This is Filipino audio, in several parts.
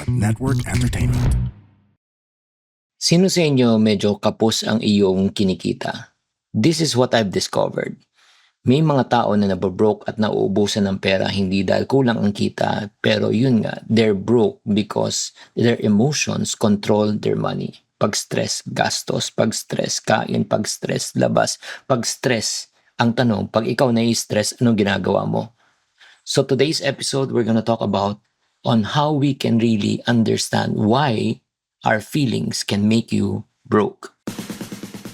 Network Entertainment. Sino sa inyo medyo kapos ang iyong kinikita? This is what I've discovered. May mga tao na nababroke at nauubusan ng pera hindi dahil kulang ang kita, pero yun nga, they're broke because their emotions control their money. Pag-stress, gastos. Pag-stress, kain. Pag-stress, labas. Pag-stress, ang tanong, pag ikaw nai-stress, anong ginagawa mo? So today's episode, we're gonna talk about on how we can really understand why our feelings can make you broke.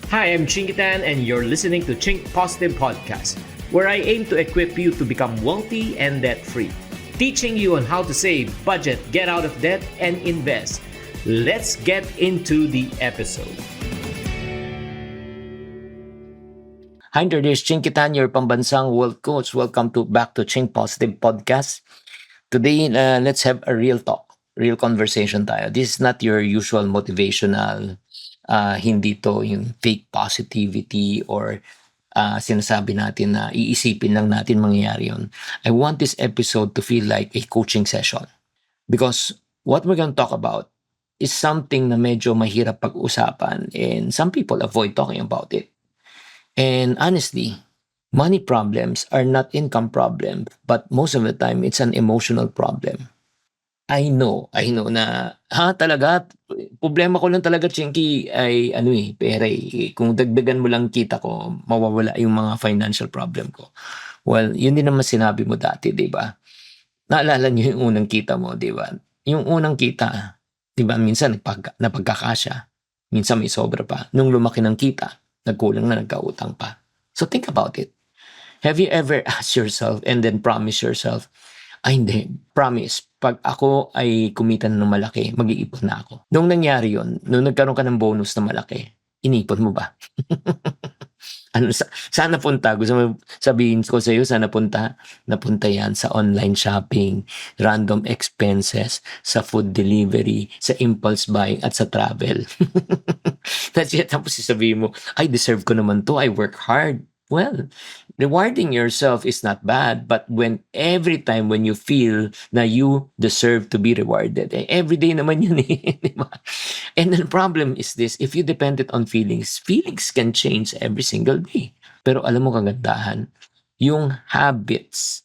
Hi, I'm Chinkitan and you're listening to Chink Positive Podcast, where I aim to equip you to become wealthy and debt-free, teaching you on how to save, budget, get out of debt, and invest. Let's get into the episode. Hi there, this is Chinkitan, your pambansang wealth coach. Welcome back to Chink Positive Podcast. Today, let's have a real talk. Real conversation tayo. This is not your usual motivational, hindi to yung fake positivity or sinasabi natin na iisipin lang natin mangyayari yun. I want this episode to feel like a coaching session. Because what we're going to talk about is something na medyo mahirap pag-usapan and some people avoid talking about it. And honestly, money problems are not income problems, but most of the time, it's an emotional problem. I know na, talaga, problema ko lang talaga, Chinky, ay pera eh. Kung dagdagan mo lang kita ko, mawawala yung mga financial problem ko. Well, yun din naman sinabi mo dati, di ba? Naalala niyo yung unang kita mo, di ba? Yung unang kita, di ba, minsan napagkakasya, minsan may sobra pa. Nung lumaki ng kita, nagkulang na, nagkautang pa. So think about it. Have you ever asked yourself and then promise yourself, ay hindi, promise, pag ako ay kumita na ng malaki, mag-iipon na ako. Nung nangyari yun, nung nagkaroon ka ng bonus na malaki, inipon mo ba? Saan napunta? Gusto mo sabihin ko sa iyo, saan napunta? Napunta yan sa online shopping, random expenses, sa food delivery, sa impulse buying, at sa travel. Tapos sasabihin mo, I deserve ko naman to, I work hard. Well, rewarding yourself is not bad, but when every time when you feel na you deserve to be rewarded, every day naman yun eh, di ba? And the problem is this, if you depended on feelings can change every single day. Pero alam mo kagandahan, yung habits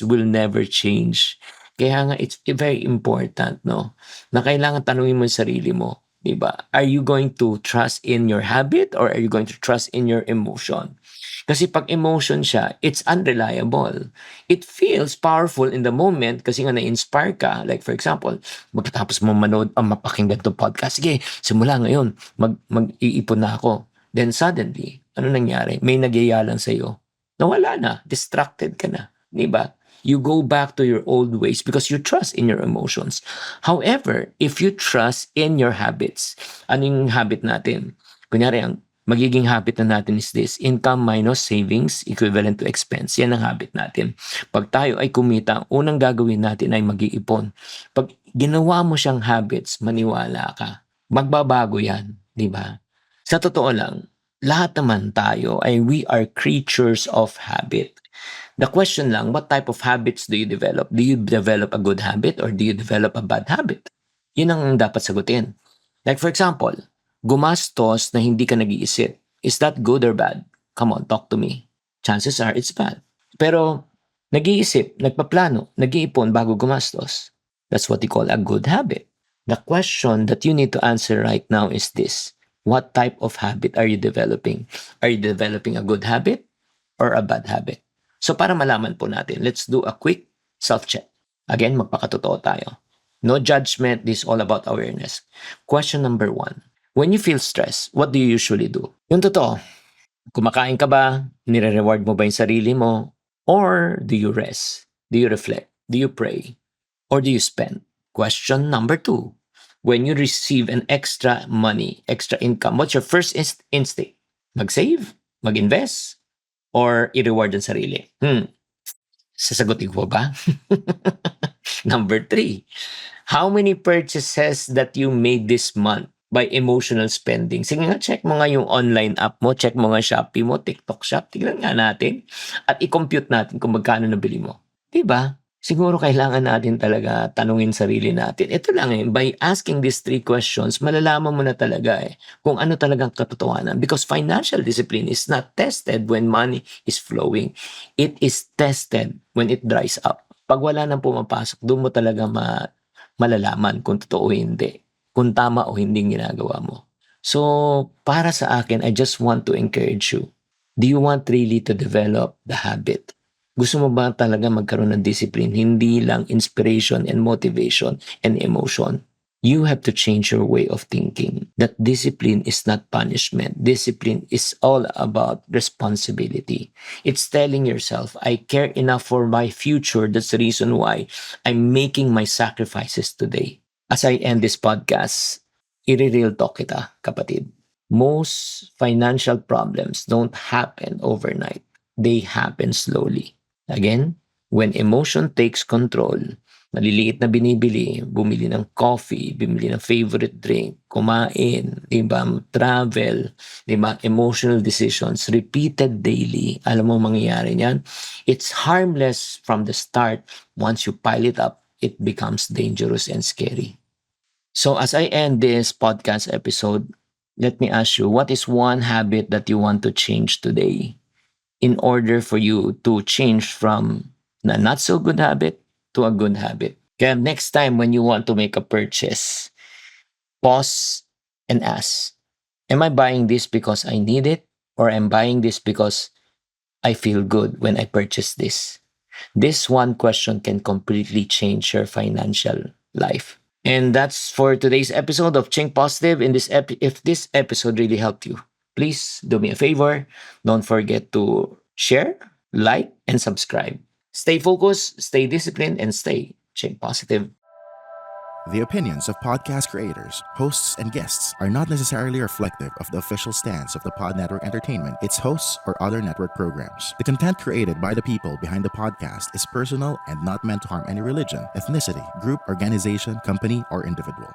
will never change. Kaya nga, it's very important, no? Na kailangan tanungin mo yung sarili mo, di ba? Are you going to trust in your habit or are you going to trust in your emotion? Kasi pag emotion siya, it's unreliable. It feels powerful in the moment kasi nga na-inspire ka. Like for example, magkatapos mo manood ang mapakinggan itong podcast, sige, simula ngayon, mag-iipon na ako. Then suddenly, ano nangyari? May nagyayalan sa'yo. Nawala na, distracted ka na. Diba? You go back to your old ways because you trust in your emotions. However, if you trust in your habits, anong habit natin? Kunyari, ang magiging habit na natin is this, income minus savings equivalent to expense. Yan ang habit natin. Pag tayo ay kumita, unang gagawin natin ay mag-iipon. Pag ginawa mo siyang habits, maniwala ka. Magbabago yan, di ba? Sa totoo lang, lahat naman tayo ay we are creatures of habit. The question lang, what type of habits do you develop? Do you develop a good habit or do you develop a bad habit? Yun ang dapat sagutin. Like for example, gumastos na hindi ka nag-iisip. Is that good or bad? Come on, talk to me. Chances are it's bad. Pero nag-iisip, nagpaplano, nag-iipon bago gumastos. That's what you call a good habit. The question that you need to answer right now is this. What type of habit are you developing? Are you developing a good habit or a bad habit? So para malaman po natin, let's do a quick self-check. Again, magpakatotoo tayo. No judgment, this is all about awareness. Question number 1. When you feel stressed, what do you usually do? Yung totoo, kumakain ka ba? Nire-reward mo ba yung sarili mo? Or do you rest? Do you reflect? Do you pray? Or do you spend? Question number 2. When you receive an extra money, extra income, what's your first instinct? Mag-save? Mag-invest? Or i-reward ang sarili? Sasagutin ko ba? Number 3. How many purchases that you made this month by emotional spending? Sige nga, check mo nga yung online app mo, check mo nga Shopee mo, TikTok Shop, tignan nga natin at i-compute natin kung magkano nabili mo. Diba? Siguro kailangan natin talaga tanungin sarili natin. Ito lang by asking these 3 questions, malalaman mo na talaga kung ano talagang katotohanan. Because financial discipline is not tested when money is flowing. It is tested when it dries up. Pag wala nang pumapasok, doon mo talaga malalaman kung totoo o hindi. Kung tama o hindi ginagawa mo. So, para sa akin, I just want to encourage you. Do you want really to develop the habit? Gusto mo ba talaga magkaroon ng discipline? Hindi lang inspiration and motivation and emotion. You have to change your way of thinking. That discipline is not punishment. Discipline is all about responsibility. It's telling yourself, I care enough for my future. That's the reason why I'm making my sacrifices today. As I end this podcast, i-real talk kita, kapatid. Most financial problems don't happen overnight. They happen slowly. Again, when emotion takes control, maliliit na binibili, bumili ng coffee, bumili ng favorite drink, kumain, diba, travel, diba, emotional decisions, repeated daily, alam mo mangyayari niyan? It's harmless from the start. Once you pile it up, it becomes dangerous and scary. So as I end this podcast episode, let me ask you, what is one habit that you want to change today in order for you to change from a not so good habit to a good habit? Kaya next time when you want to make a purchase, pause and ask, am I buying this because I need it? Or am I buying this because I feel good when I purchase this? This one question can completely change your financial life. And that's for today's episode of Chink Positive. If this episode really helped you, please do me a favor. Don't forget to share, like, and subscribe. Stay focused, stay disciplined, and stay Chink Positive. The opinions of podcast creators, hosts, and guests are not necessarily reflective of the official stance of the Pod Network Entertainment, its hosts, or other network programs. The content created by the people behind the podcast is personal and not meant to harm any religion, ethnicity, group, organization, company, or individual.